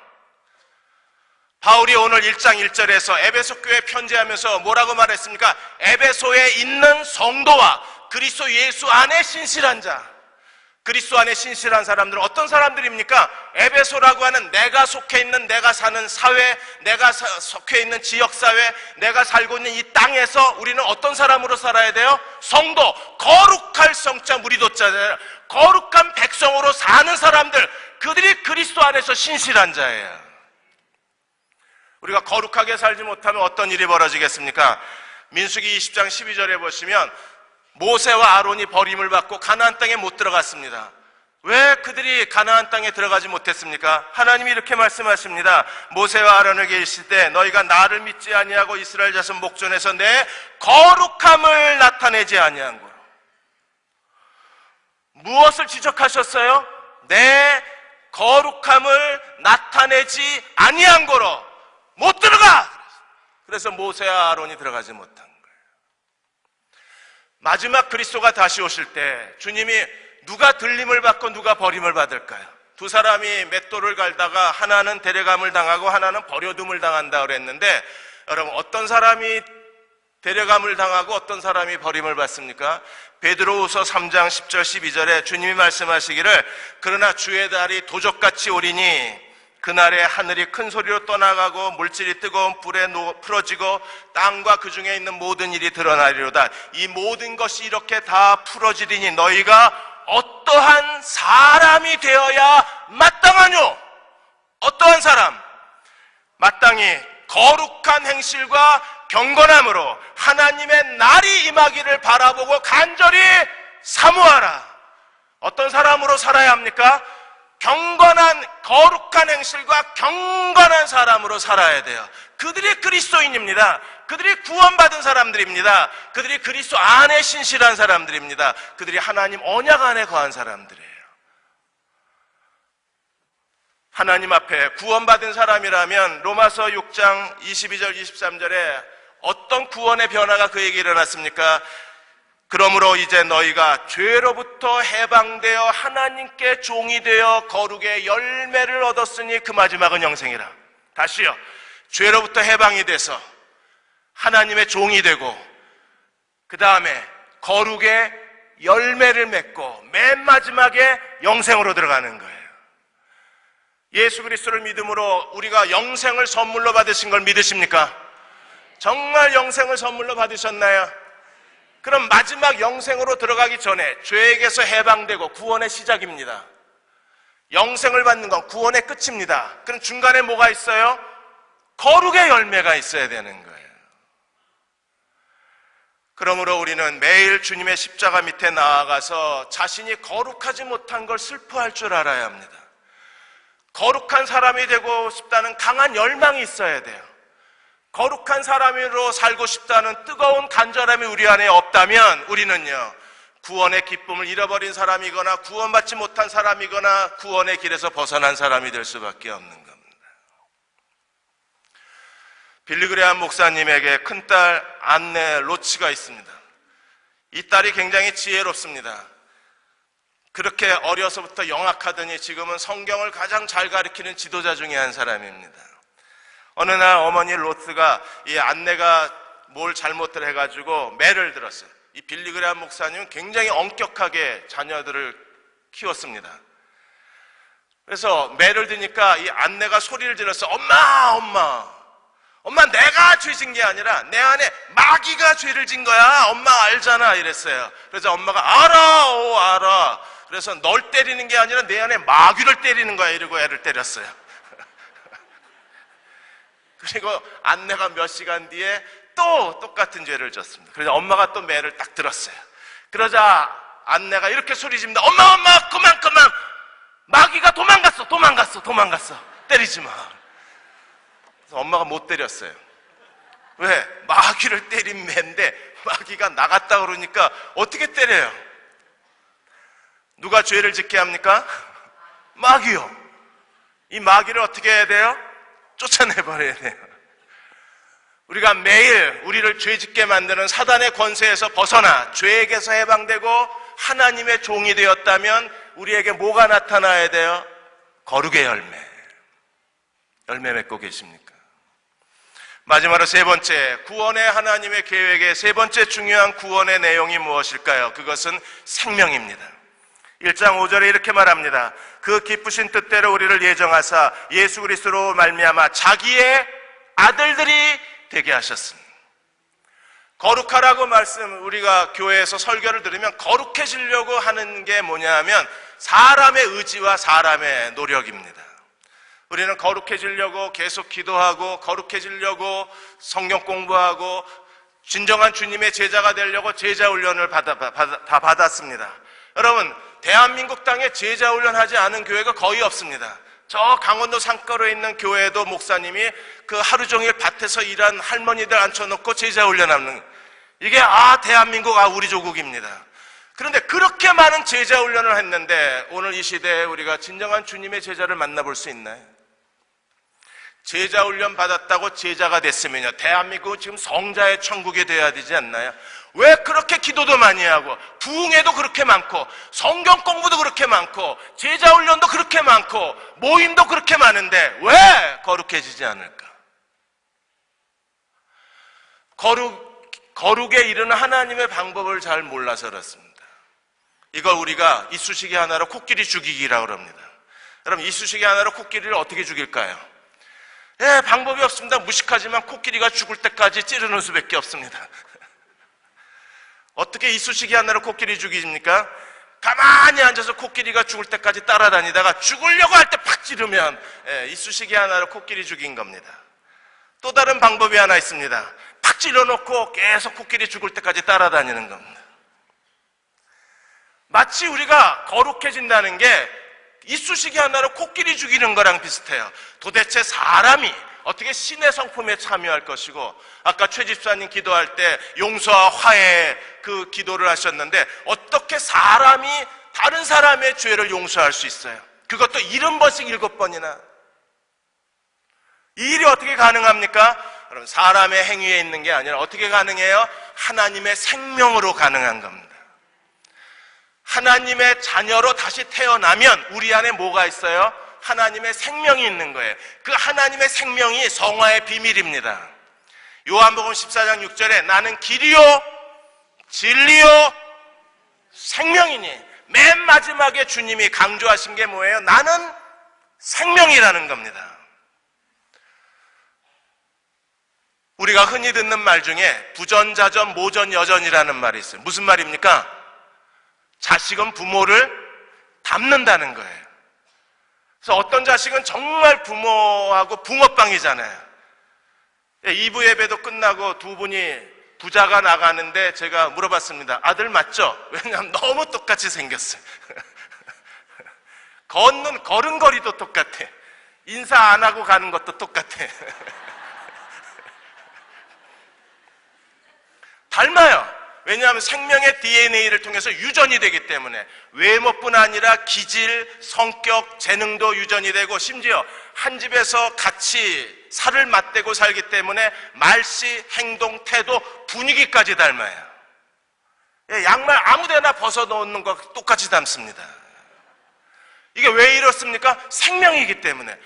바울이 오늘 1장 1절에서 에베소 교회 편지하면서 뭐라고 말했습니까? 에베소에 있는 성도와 그리스도 예수 안에 신실한 자, 그리스도 안에 신실한 사람들은 어떤 사람들입니까? 에베소라고 하는 내가 속해 있는, 내가 사는 사회, 내가 속해 있는 지역사회, 내가 살고 있는 이 땅에서 우리는 어떤 사람으로 살아야 돼요? 성도, 거룩할 성자 무리도자, 거룩한 백성으로 사는 사람들, 그들이 그리스도 안에서 신실한 자예요. 우리가 거룩하게 살지 못하면 어떤 일이 벌어지겠습니까? 민수기 20장 12절에 보시면 모세와 아론이 버림을 받고 가나안 땅에 못 들어갔습니다. 왜 그들이 가나안 땅에 들어가지 못했습니까? 하나님이 이렇게 말씀하십니다. 모세와 아론에게 이르시되 너희가 나를 믿지 아니하고 이스라엘 자손 목전에서 내 거룩함을 나타내지 아니한 거로. 무엇을 지적하셨어요? 내 거룩함을 나타내지 아니한 거로 못 들어가! 그래서 모세와 아론이 들어가지 못한 거예요. 마지막 그리스도가 다시 오실 때 주님이 누가 들림을 받고 누가 버림을 받을까요? 두 사람이 맷돌을 갈다가 하나는 데려감을 당하고 하나는 버려둠을 당한다 그랬는데, 여러분 어떤 사람이 데려감을 당하고 어떤 사람이 버림을 받습니까? 베드로후서 3장 10절 12절에 주님이 말씀하시기를 그러나 주의 날이 도적같이 오리니 그날에 하늘이 큰 소리로 떠나가고 물질이 뜨거운 불에 풀어지고 땅과 그 중에 있는 모든 일이 드러나리로다. 이 모든 것이 이렇게 다 풀어지리니 너희가 어떠한 사람이 되어야 마땅하뇨? 어떠한 사람? 마땅히 거룩한 행실과 경건함으로 하나님의 날이 임하기를 바라보고 간절히 사모하라. 어떤 사람으로 살아야 합니까? 경건한 거룩한 행실과 경건한 사람으로 살아야 돼요. 그들이 그리스도인입니다. 그들이 구원받은 사람들입니다. 그들이 그리스도 안에 신실한 사람들입니다. 그들이 하나님 언약 안에 거한 사람들이에요. 하나님 앞에 구원받은 사람이라면 로마서 6장 22절 23절에 어떤 구원의 변화가 그에게 일어났습니까? 그러므로 이제 너희가 죄로부터 해방되어 하나님께 종이 되어 거룩의 열매를 얻었으니 그 마지막은 영생이라. 다시요. 죄로부터 해방이 돼서 하나님의 종이 되고 그 다음에 거룩의 열매를 맺고 맨 마지막에 영생으로 들어가는 거예요. 예수 그리스도를 믿음으로 우리가 영생을 선물로 받으신 걸 믿으십니까? 정말 영생을 선물로 받으셨나요? 그럼 마지막 영생으로 들어가기 전에 죄에게서 해방되고 구원의 시작입니다. 영생을 받는 건 구원의 끝입니다. 그럼 중간에 뭐가 있어요? 거룩의 열매가 있어야 되는 거예요. 그러므로 우리는 매일 주님의 십자가 밑에 나아가서 자신이 거룩하지 못한 걸 슬퍼할 줄 알아야 합니다. 거룩한 사람이 되고 싶다는 강한 열망이 있어야 돼요. 거룩한 사람으로 살고 싶다는 뜨거운 간절함이 우리 안에 없다면 우리는요, 구원의 기쁨을 잃어버린 사람이거나 구원받지 못한 사람이거나 구원의 길에서 벗어난 사람이 될 수밖에 없는 겁니다. 빌리그레암 목사님에게 큰딸 안네 로치가 있습니다. 이 딸이 굉장히 지혜롭습니다. 그렇게 어려서부터 영악하더니 지금은 성경을 가장 잘 가르치는 지도자 중에 한 사람입니다. 어느 날 어머니 로트가 이 안내가 뭘 잘못을 해가지고 매를 들었어요. 이 빌리그레암 목사님은 굉장히 엄격하게 자녀들을 키웠습니다. 그래서 매를 드니까 이 안내가 소리를 질렀어. 엄마 내가 죄 진 게 아니라 내 안에 마귀가 죄를 진 거야. 엄마 알잖아 이랬어요. 그래서 엄마가 알아. 그래서 널 때리는 게 아니라 내 안에 마귀를 때리는 거야 이러고 애를 때렸어요. 그리고 안내가 몇 시간 뒤에 또 똑같은 죄를 졌습니다. 그래서 엄마가 또 매를 딱 들었어요. 그러자 안내가 이렇게 소리집니다. 엄마, 엄마, 그만, 그만. 마귀가 도망갔어. 때리지 마. 그래서 엄마가 못 때렸어요. 왜? 마귀를 때린 매인데 마귀가 나갔다 그러니까 어떻게 때려요? 누가 죄를 짓게 합니까? 마귀요. 이 마귀를 어떻게 해야 돼요? 쫓아내버려야 돼요. 우리가 매일 우리를 죄짓게 만드는 사단의 권세에서 벗어나 죄에게서 해방되고 하나님의 종이 되었다면 우리에게 뭐가 나타나야 돼요? 거룩의 열매 맺고 계십니까? 마지막으로 세 번째, 구원의 하나님의 계획의 세 번째 중요한 구원의 내용이 무엇일까요? 그것은 생명입니다. 1장 5절에 이렇게 말합니다. 그 기쁘신 뜻대로 우리를 예정하사 예수 그리스도로 말미암아 자기의 아들들이 되게 하셨습니다. 거룩하라고 우리가 교회에서 설교를 들으면 거룩해지려고 하는 게 뭐냐 하면 사람의 의지와 사람의 노력입니다. 우리는 거룩해지려고 계속 기도하고 거룩해지려고 성경 공부하고 진정한 주님의 제자가 되려고 제자훈련을 다 받았습니다. 여러분, 대한민국 땅에 제자훈련하지 않은 교회가 거의 없습니다. 저 강원도 산골에 있는 교회도 목사님이 그 하루 종일 밭에서 일한 할머니들 앉혀놓고 제자훈련하는, 이게 대한민국 우리 조국입니다. 그런데 그렇게 많은 제자훈련을 했는데 오늘 이 시대에 우리가 진정한 주님의 제자를 만나볼 수 있나요? 제자훈련 받았다고 제자가 됐으면요, 대한민국은 지금 성자의 천국이 되어야 되지 않나요? 왜 그렇게 기도도 많이 하고 부흥회도 그렇게 많고 성경 공부도 그렇게 많고 제자훈련도 그렇게 많고 모임도 그렇게 많은데 왜 거룩해지지 않을까? 거룩에 이르는 하나님의 방법을 잘 몰라서 그렇습니다. 이걸 우리가 이쑤시개 하나로 코끼리 죽이기라고 합니다. 여러분, 이쑤시개 하나로 코끼리를 어떻게 죽일까요? 방법이 없습니다. 무식하지만 코끼리가 죽을 때까지 찌르는 수밖에 없습니다. 어떻게 이쑤시개 하나로 코끼리 죽이십니까? 가만히 앉아서 코끼리가 죽을 때까지 따라다니다가 죽으려고 할 때 팍 찌르면 이쑤시개 하나로 코끼리 죽인 겁니다. 또 다른 방법이 하나 있습니다. 팍 찔러놓고 계속 코끼리 죽을 때까지 따라다니는 겁니다. 마치 우리가 거룩해진다는 게 이쑤시개 하나로 코끼리 죽이는 거랑 비슷해요. 도대체 사람이 어떻게 신의 성품에 참여할 것이고, 아까 최 집사님 기도할 때 용서와 화해 그 기도를 하셨는데 어떻게 사람이 다른 사람의 죄를 용서할 수 있어요? 그것도 70번씩 7번이나. 이 일이 어떻게 가능합니까? 여러분, 사람의 행위에 있는 게 아니라 어떻게 가능해요? 하나님의 생명으로 가능한 겁니다. 하나님의 자녀로 다시 태어나면 우리 안에 뭐가 있어요? 하나님의 생명이 있는 거예요. 그 하나님의 생명이 성화의 비밀입니다. 요한복음 14장 6절에 나는 길이요 진리요 생명이니, 맨 마지막에 주님이 강조하신 게 뭐예요? 나는 생명이라는 겁니다. 우리가 흔히 듣는 말 중에 부전자전 모전여전이라는 말이 있어요. 무슨 말입니까? 자식은 부모를 닮는다는 거예요. 그래서 어떤 자식은 정말 부모하고 붕어빵이잖아요. 2부 예배도 끝나고 두 분이 부자가 나가는데 제가 물어봤습니다. 아들 맞죠? 왜냐하면 너무 똑같이 생겼어요. 걸음걸이도 똑같아. 인사 안 하고 가는 것도 똑같아. 닮아요. 왜냐하면 생명의 DNA를 통해서 유전이 되기 때문에 외모뿐 아니라 기질, 성격, 재능도 유전이 되고, 심지어 한 집에서 같이 살을 맞대고 살기 때문에 말씨, 행동, 태도, 분위기까지 닮아요. 양말 아무데나 벗어놓는 거 똑같이 닮습니다. 이게 왜 이렇습니까? 생명이기 때문에.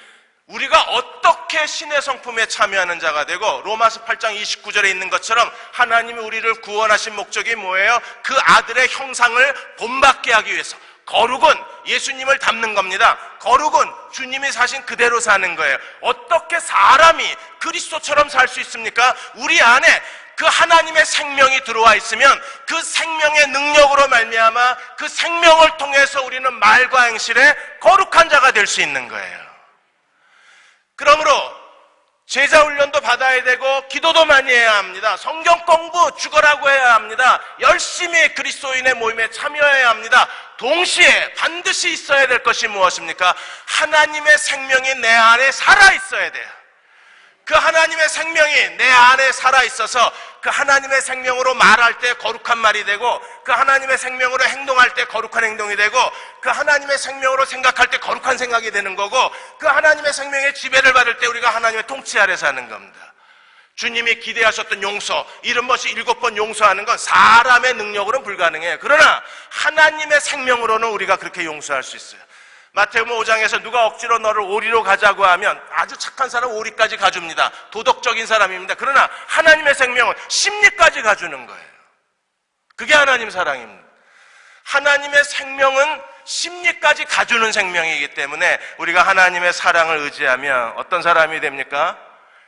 우리가 어떻게 신의 성품에 참여하는 자가 되고, 로마서 8장 29절에 있는 것처럼 하나님이 우리를 구원하신 목적이 뭐예요? 그 아들의 형상을 본받게 하기 위해서. 거룩은 예수님을 닮는 겁니다. 거룩은 주님이 사신 그대로 사는 거예요. 어떻게 사람이 그리스도처럼 살 수 있습니까? 우리 안에 그 하나님의 생명이 들어와 있으면 그 생명의 능력으로 말미암아 그 생명을 통해서 우리는 말과 행실에 거룩한 자가 될 수 있는 거예요. 그러므로 제자 훈련도 받아야 되고 기도도 많이 해야 합니다. 성경 공부 죽어라고 해야 합니다. 열심히 그리스도인의 모임에 참여해야 합니다. 동시에 반드시 있어야 될 것이 무엇입니까? 하나님의 생명이 내 안에 살아있어야 돼요. 그 하나님의 생명이 내 안에 살아있어서 그 하나님의 생명으로 말할 때 거룩한 말이 되고, 그 하나님의 생명으로 행동할 때 거룩한 행동이 되고, 그 하나님의 생명으로 생각할 때 거룩한 생각이 되는 거고, 그 하나님의 생명의 지배를 받을 때 우리가 하나님의 통치 아래 사는 겁니다. 주님이 기대하셨던 용서, 70번씩 7번 용서하는 건 사람의 능력으로는 불가능해요. 그러나 하나님의 생명으로는 우리가 그렇게 용서할 수 있어요. 마태복음 5장에서 누가 억지로 너를 오리로 가자고 하면 아주 착한 사람은 오리까지 가줍니다. 도덕적인 사람입니다. 그러나 하나님의 생명은 심리까지 가주는 거예요. 그게 하나님 사랑입니다. 하나님의 생명은 심리까지 가주는 생명이기 때문에 우리가 하나님의 사랑을 의지하면 어떤 사람이 됩니까?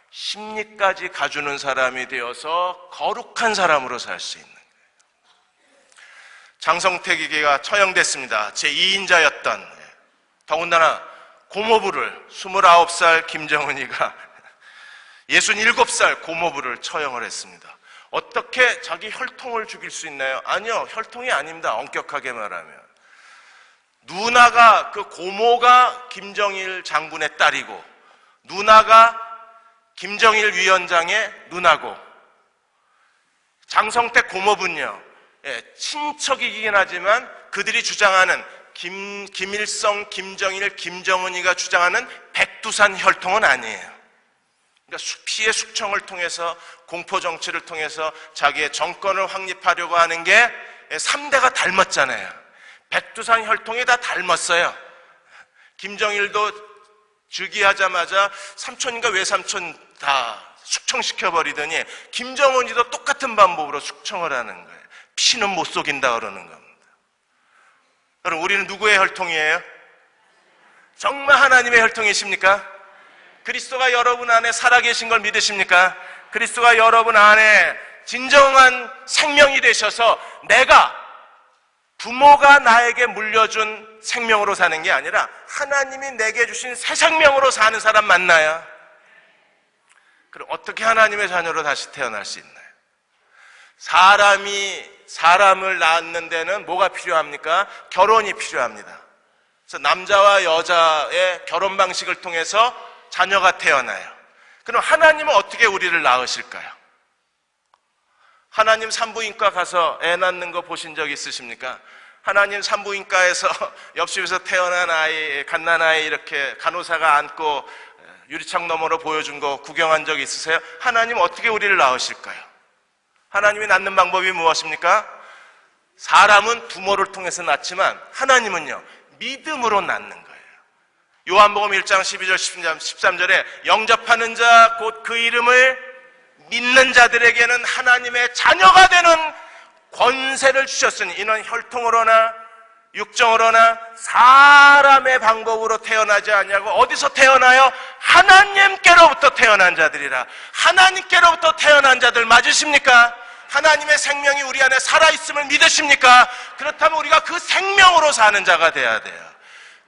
심리까지 가주는 사람이 되어서 거룩한 사람으로 살 수 있는 거예요. 장성택에게가 처형됐습니다. 제2인자였던, 더군다나 고모부를 29살 김정은이가 67살 고모부를 처형을 했습니다. 어떻게 자기 혈통을 죽일 수 있나요? 아니요, 혈통이 아닙니다. 엄격하게 말하면 누나가, 그 고모가 김정일 장군의 딸이고, 누나가 김정일 위원장의 누나고, 장성택 고모부는요, 친척이긴 하지만 그들이 주장하는 김일성, 김정일, 김정은이가 주장하는 백두산 혈통은 아니에요. 그러니까 피해 숙청을 통해서, 공포정치를 통해서 자기의 정권을 확립하려고 하는 게 3대가 닮았잖아요. 백두산 혈통이 다 닮았어요. 김정일도 즉위하자마자 삼촌인가 외삼촌 다 숙청시켜버리더니 김정은이도 똑같은 방법으로 숙청을 하는 거예요. 피는 못 속인다 그러는 겁니다. 여러분, 우리는 누구의 혈통이에요? 정말 하나님의 혈통이십니까? 그리스도가 여러분 안에 살아계신 걸 믿으십니까? 그리스도가 여러분 안에 진정한 생명이 되셔서 내가, 부모가 나에게 물려준 생명으로 사는 게 아니라 하나님이 내게 주신 새 생명으로 사는 사람 만나야, 그럼 어떻게 하나님의 자녀로 다시 태어날 수 있나요? 사람이 사람을 낳는 데는 뭐가 필요합니까? 결혼이 필요합니다. 그래서 남자와 여자의 결혼 방식을 통해서 자녀가 태어나요. 그럼 하나님은 어떻게 우리를 낳으실까요? 하나님 산부인과 가서 애 낳는 거 보신 적 있으십니까? 하나님 산부인과에서 옆집에서 태어난 아이, 갓난아이 이렇게 간호사가 안고 유리창 너머로 보여준 거 구경한 적 있으세요? 하나님 어떻게 우리를 낳으실까요? 하나님이 낳는 방법이 무엇입니까? 사람은 부모를 통해서 낳지만 하나님은요, 믿음으로 낳는 거예요. 요한복음 1장 12절 13절에 영접하는 자 곧 그 이름을 믿는 자들에게는 하나님의 자녀가 되는 권세를 주셨으니 이는 혈통으로나 육정으로나 사람의 방법으로 태어나지 않냐고. 어디서 태어나요? 하나님께로부터 태어난 자들이라. 하나님께로부터 태어난 자들 맞으십니까? 하나님의 생명이 우리 안에 살아있음을 믿으십니까? 그렇다면 우리가 그 생명으로 사는 자가 돼야 돼요.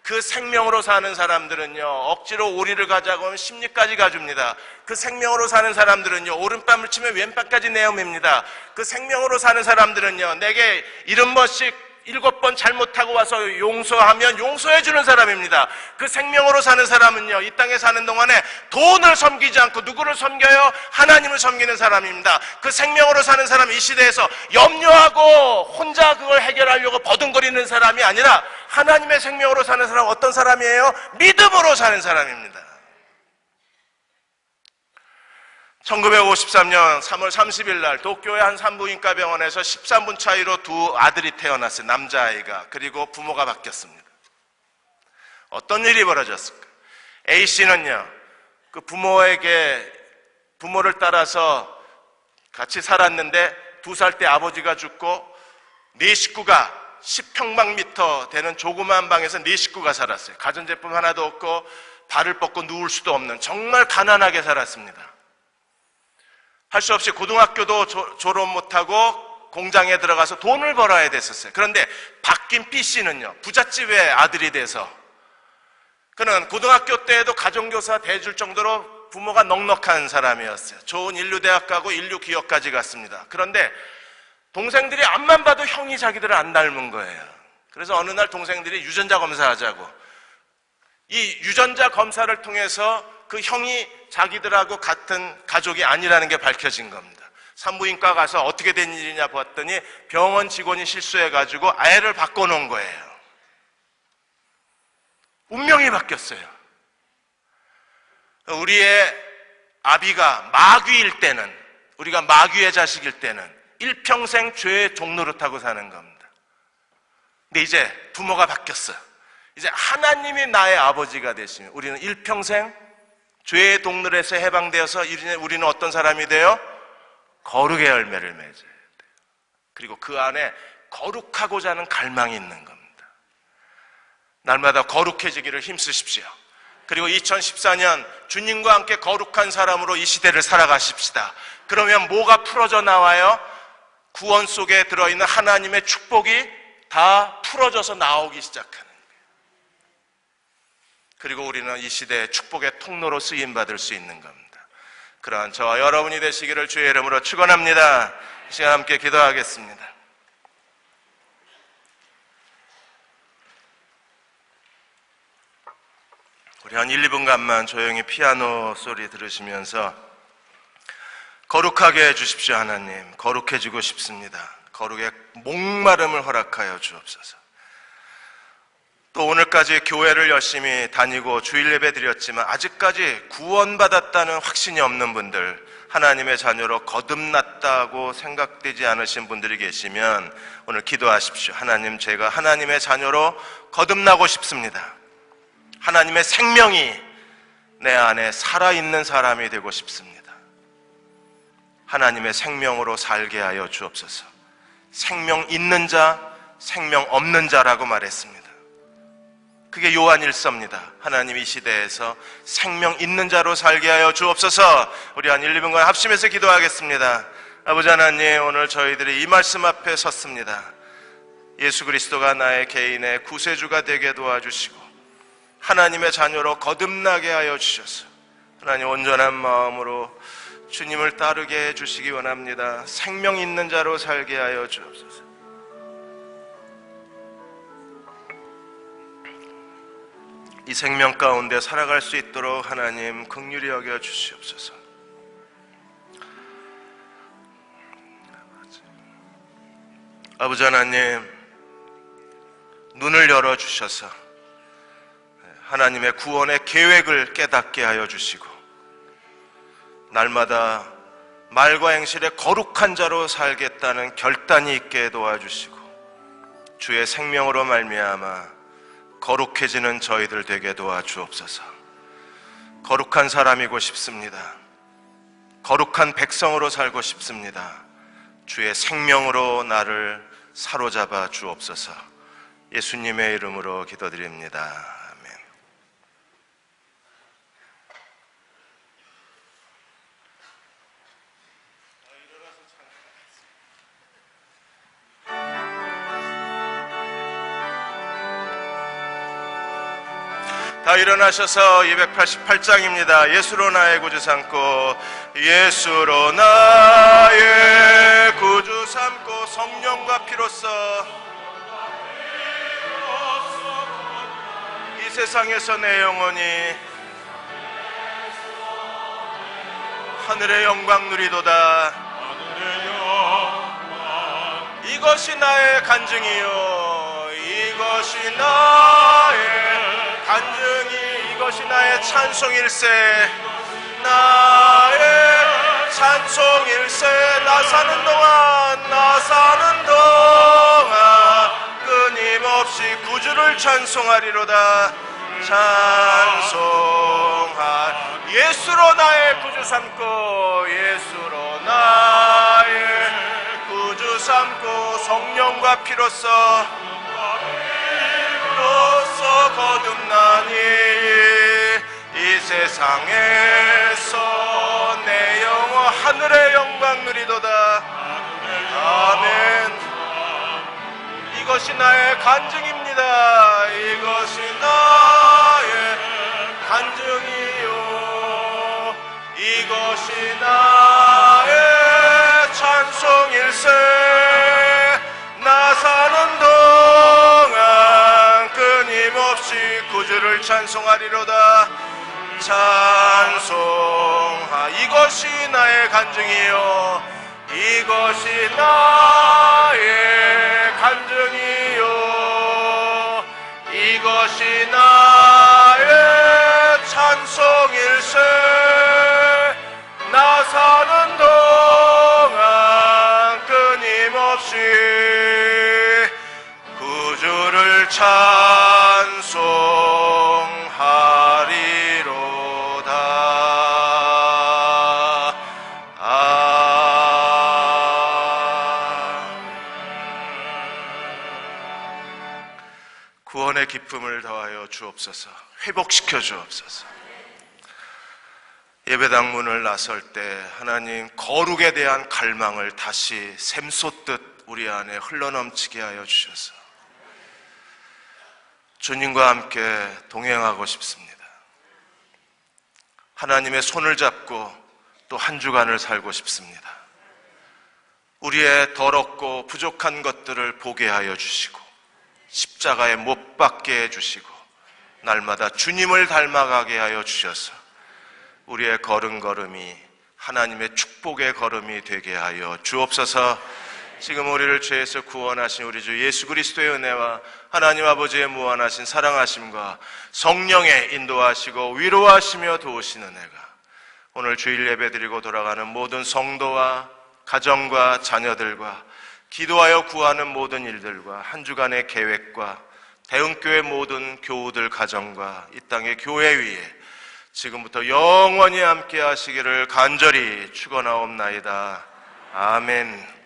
그 생명으로 사는 사람들은요, 억지로 오리를 가자고 하면 심리까지 가줍니다. 그 생명으로 사는 사람들은요, 오른뺨을 치면 왼뺨까지 내어맵니다. 그 생명으로 사는 사람들은요, 내게 70번씩 7번 잘못하고 와서 용서하면 용서해주는 사람입니다. 그 생명으로 사는 사람은요, 이 땅에 사는 동안에 돈을 섬기지 않고 누구를 섬겨요? 하나님을 섬기는 사람입니다. 그 생명으로 사는 사람은 이 시대에서 염려하고 혼자 그걸 해결하려고 버둥거리는 사람이 아니라 하나님의 생명으로 사는 사람은 어떤 사람이에요? 믿음으로 사는 사람입니다. 1953년 3월 30일 날 도쿄의 한 산부인과 병원에서 13분 차이로 두 아들이 태어났어요. 남자아이가. 그리고 부모가 바뀌었습니다. 어떤 일이 벌어졌을까? A씨는요, 그 부모를 따라서 같이 살았는데 2살 때 아버지가 죽고 네 식구가 10평방미터 되는 조그마한 방에서 네 식구가 살았어요. 가전제품 하나도 없고 발을 뻗고 누울 수도 없는 정말 가난하게 살았습니다. 할 수 없이 고등학교도 졸업 못하고 공장에 들어가서 돈을 벌어야 됐었어요. 그런데 바뀐 B씨는요, 부잣집의 아들이 돼서 그는 고등학교 때에도 가정교사 대줄 정도로 부모가 넉넉한 사람이었어요. 좋은 인류대학 가고 인류기업까지 갔습니다. 그런데 동생들이 앞만 봐도 형이 자기들을 안 닮은 거예요. 그래서 어느 날 동생들이 유전자 검사하자고, 이 유전자 검사를 통해서 그 형이 자기들하고 같은 가족이 아니라는 게 밝혀진 겁니다. 산부인과 가서 어떻게 된 일이냐 봤더니 병원 직원이 실수해가지고 애를 바꿔놓은 거예요. 운명이 바뀌었어요. 우리의 아비가 마귀일 때는, 우리가 마귀의 자식일 때는 일평생 죄의 종노릇하고 사는 겁니다. 근데 이제 부모가 바뀌었어요. 이제 하나님이 나의 아버지가 되시면 우리는 일평생 죄의 동물에서 해방되어서 우리는 어떤 사람이 돼요? 거룩의 열매를 맺어야 돼요. 그리고 그 안에 거룩하고자 하는 갈망이 있는 겁니다. 날마다 거룩해지기를 힘쓰십시오. 그리고 2014년 주님과 함께 거룩한 사람으로 이 시대를 살아가십시다. 그러면 뭐가 풀어져 나와요? 구원 속에 들어있는 하나님의 축복이 다 풀어져서 나오기 시작하는 거예요. 그리고 우리는 이 시대의 축복의 통로로 쓰임받을 수 있는 겁니다. 그러한 저와 여러분이 되시기를 주의 이름으로 축원합니다. 이 시간 함께 기도하겠습니다. 우리 한 1, 2분간만 조용히 피아노 소리 들으시면서 거룩하게 해주십시오. 하나님, 거룩해지고 싶습니다. 거룩의 목마름을 허락하여 주옵소서. 또 오늘까지 교회를 열심히 다니고 주일 예배 드렸지만 아직까지 구원받았다는 확신이 없는 분들, 하나님의 자녀로 거듭났다고 생각되지 않으신 분들이 계시면 오늘 기도하십시오. 하나님, 제가 하나님의 자녀로 거듭나고 싶습니다. 하나님의 생명이 내 안에 살아있는 사람이 되고 싶습니다. 하나님의 생명으로 살게 하여 주옵소서. 생명 있는 자, 생명 없는 자라고 말했습니다. 그게 요한 1서입니다. 하나님 이 시대에서 생명 있는 자로 살게 하여 주옵소서. 우리 한 1, 2분간 합심해서 기도하겠습니다. 아버지 하나님, 오늘 저희들이 이 말씀 앞에 섰습니다. 예수 그리스도가 나의 개인의 구세주가 되게 도와주시고 하나님의 자녀로 거듭나게 하여 주셔서 하나님 온전한 마음으로 주님을 따르게 해주시기 원합니다. 생명 있는 자로 살게 하여 주옵소서. 이 생명 가운데 살아갈 수 있도록 하나님 긍휼히 여겨 주시옵소서. 아버지 하나님, 눈을 열어주셔서 하나님의 구원의 계획을 깨닫게 하여 주시고 날마다 말과 행실에 거룩한 자로 살겠다는 결단이 있게 도와주시고 주의 생명으로 말미암아 거룩해지는 저희들 되게 도와주옵소서. 거룩한 사람이고 싶습니다. 거룩한 백성으로 살고 싶습니다. 주의 생명으로 나를 사로잡아 주옵소서. 예수님의 이름으로 기도드립니다. 아멘. 다 일어나셔서 288장입니다. 예수로 나의 구주 삼고, 예수로 나의 구주 삼고, 성령과 피로써 이 세상에서 내 영혼이 하늘의 영광 누리도다. 이것이 나의 간증이요, 이것이 나의 간증이, 이것이 나의 찬송일세, 나의 찬송일세. 나 사는 동안 끊임없이 구주를 찬송하리로다. 찬송하. 예수로 나의 구주 삼고, 예수로 나의 구주 삼고, 성령과 피로써 거듭나니 이 세상에서 내 영혼 하늘의 영광 누리도다. 아멘. 이것이 나의 간증입니다. 이것이 나의 간증이요, 이것이 나의 찬송일세. 나 사는 동안 끊임없이 구주를 찬송하리로다. 찬송하. 이것이 나의 간증이요, 이것이 나의 간증이요, 이것이 나의 찬송일세. 나 사는 동안 끊임없이 구주를 찬송하리로다. 구원의 기쁨을 더하여 주옵소서. 회복시켜 주옵소서. 예배당 문을 나설 때 하나님, 거룩에 대한 갈망을 다시 샘솟듯 우리 안에 흘러넘치게 하여 주셔서 주님과 함께 동행하고 싶습니다. 하나님의 손을 잡고 또 한 주간을 살고 싶습니다. 우리의 더럽고 부족한 것들을 보게 하여 주시고 십자가에 못 박게 해주시고 날마다 주님을 닮아가게 하여 주셔서 우리의 걸음걸음이 하나님의 축복의 걸음이 되게 하여 주옵소서. 지금 우리를 죄에서 구원하신 우리 주 예수 그리스도의 은혜와 하나님 아버지의 무한하신 사랑하심과 성령의 인도하시고 위로하시며 도우시는 은혜가 오늘 주일 예배 드리고 돌아가는 모든 성도와 가정과 자녀들과 기도하여 구하는 모든 일들과 한 주간의 계획과 대흥교회 모든 교우들 가정과 이 땅의 교회 위에 지금부터 영원히 함께 하시기를 간절히 축원하옵나이다. 아멘.